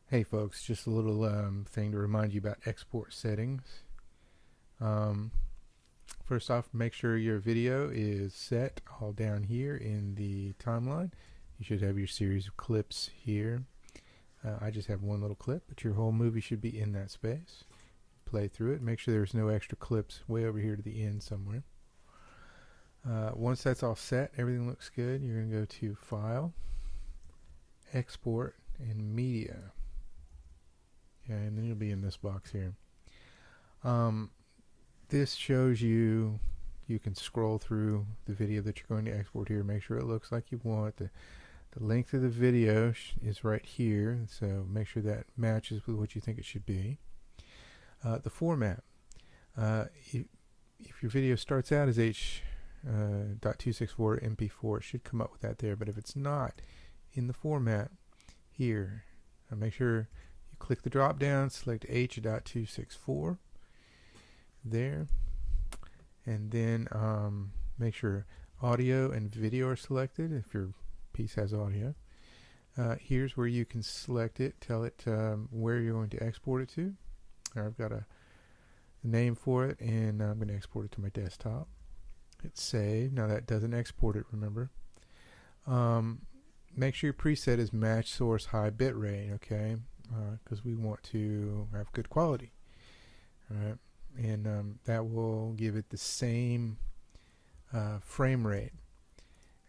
Hey folks, just a little thing to remind you about export settings. Um, First off, make sure your video is set all down here in the timeline. You should have your series of clips here. I just have one little clip, but your whole movie should be in that space. Play through it. Make sure there's no extra clips way over here to the end somewhere. Once that's all set, everything looks good. You're going to go to File, Export, and Media. Okay, and then you'll be in this box here. This shows you can scroll through the video that you're going to export here. Make sure it looks like you want. The length of the video is right here, so make sure that matches with what you think it should be. The format. If your video starts out as H.264 MP4, it should come up with that there. But if it's not in the format here, make sure you click the drop down, select H.264 there, and then make sure audio and video are selected if your piece has audio. Here's where you can select it, tell it where you're going to export it to. I've got a name for it, and I'm going to export it to my desktop. Hit save. Now that doesn't export it, remember. Make sure your preset is match source high bitrate, okay, because we want to have good quality. All right, and that will give it the same frame rate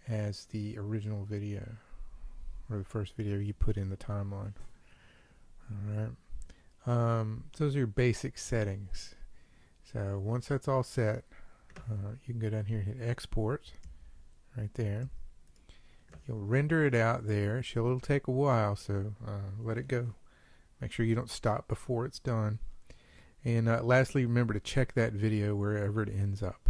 as the original video, or the first video you put in the timeline. Alright, those are your basic settings. So once that's all set, you can go down here and hit export right there. You'll render it out there. It'll take a while, so let it go. Make sure you don't stop before it's done. And lastly, remember to check that video wherever it ends up.